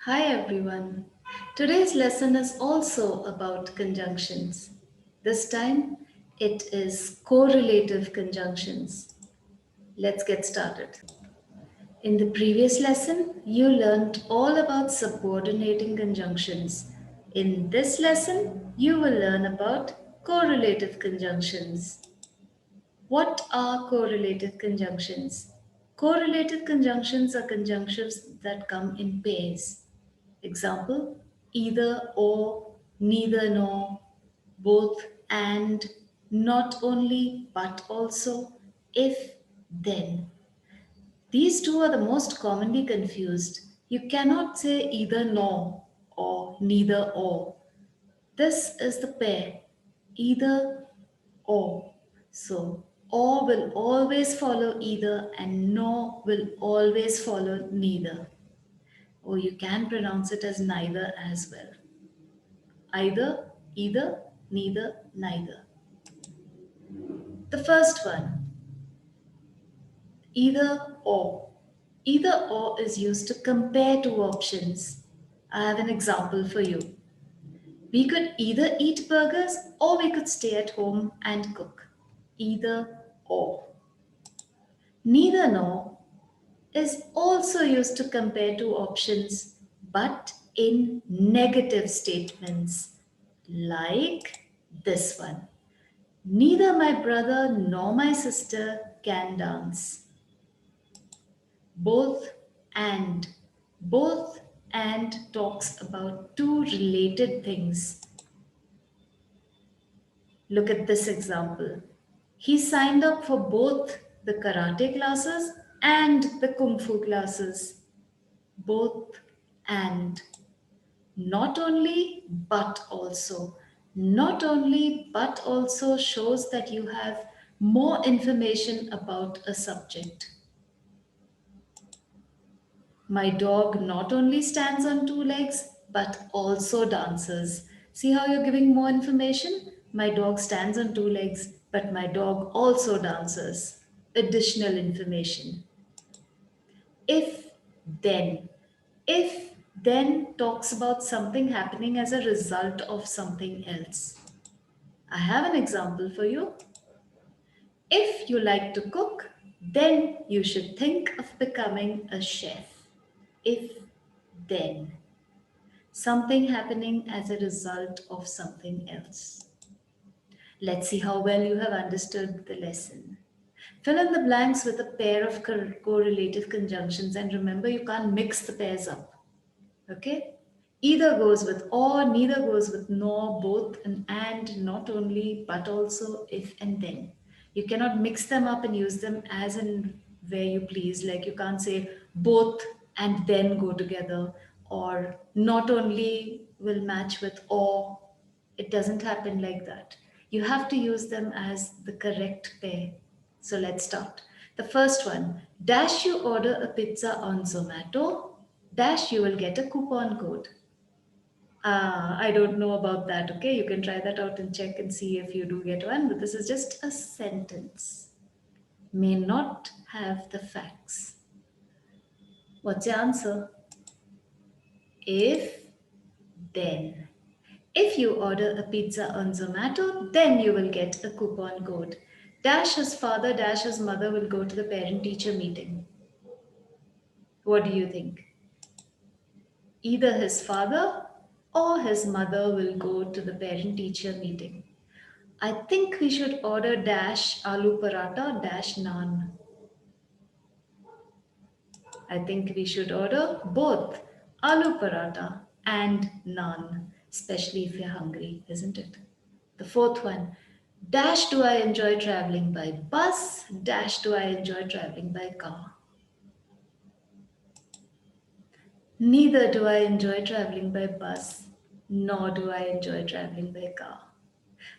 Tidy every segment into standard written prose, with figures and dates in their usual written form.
Hi everyone. Today's lesson is also about conjunctions. This time it is correlative conjunctions. Let's get started. In the previous lesson, you learned all about subordinating conjunctions. In this lesson, you will learn about correlative conjunctions. What are correlative conjunctions? Correlative conjunctions are conjunctions that come in pairs. Example, either or, neither nor, both and, not only but also, if then. These two are the most commonly confused. You cannot say either nor or neither or. This is the pair, either or. So, or will always follow either and nor will always follow neither. Or you can pronounce it as neither as well. Either, either, neither, neither. The first one, either or. Either or is used to compare two options. I have an example for you. We could either eat burgers or we could stay at home and cook. Either or. Neither nor is also used to compare two options, but in negative statements, like this one. Neither my brother nor my sister can dance. Both and. Both and talks about two related things. Look at this example. He signed up for both the karate classes and the kung fu classes. Both and. Not only, but also. Not only, but also shows that you have more information about a subject. My dog not only stands on two legs, but also dances. See how you're giving more information? My dog stands on two legs, but my dog also dances. Additional information. If then. If then talks about something happening as a result of something else. I have an example for you. If you like to cook, then you should think of becoming a chef. If then. Something happening as a result of something else. Let's see how well you have understood the lesson. Fill in the blanks with a pair of correlative conjunctions, and remember you can't mix the pairs up. Okay? Either goes with or, neither goes with nor, both and, not only, but also, if and then. You cannot mix them up and use them as and where you please. Like you can't say both and then go together, or not only will match with or. It doesn't happen like that. You have to use them as the correct pair. So let's start. The first one, dash you order a pizza on Zomato, dash you will get a coupon code. I don't know about that. Okay, you can try that out and check and see if you do get one, but this is just a sentence. May not have the facts. What's your answer? If, then. If you order a pizza on Zomato, then you will get a coupon code. Dash his father, dash his mother will go to the parent teacher meeting. What do you think? Either his father or his mother will go to the parent teacher meeting. I think we should order dash aloo paratha dash naan. I think we should order both aloo paratha and naan, especially if you're hungry, isn't it? The fourth one, dash do I enjoy traveling by bus, dash do I enjoy traveling by car. Neither do I enjoy traveling by bus, nor do I enjoy traveling by car.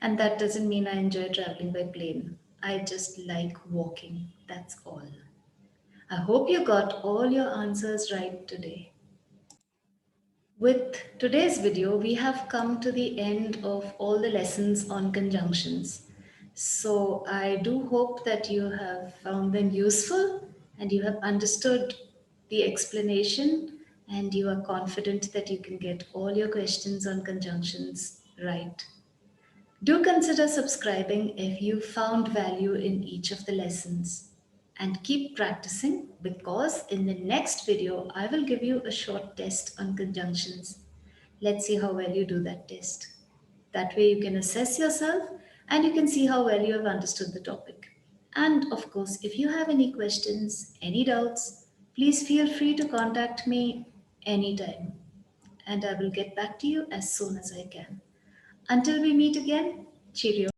And that doesn't mean I enjoy traveling by plane. I just like walking, that's all. I hope you got all your answers right today. With today's video, we have come to the end of all the lessons on conjunctions. So I do hope that you have found them useful and you have understood the explanation and you are confident that you can get all your questions on conjunctions right. Do consider subscribing if you found value in each of the lessons. And keep practicing because in the next video, I will give you a short test on conjunctions. Let's see how well you do that test. That way, you can assess yourself and you can see how well you have understood the topic. And of course, if you have any questions, any doubts, please feel free to contact me anytime and I will get back to you as soon as I can. Until we meet again, cheerio.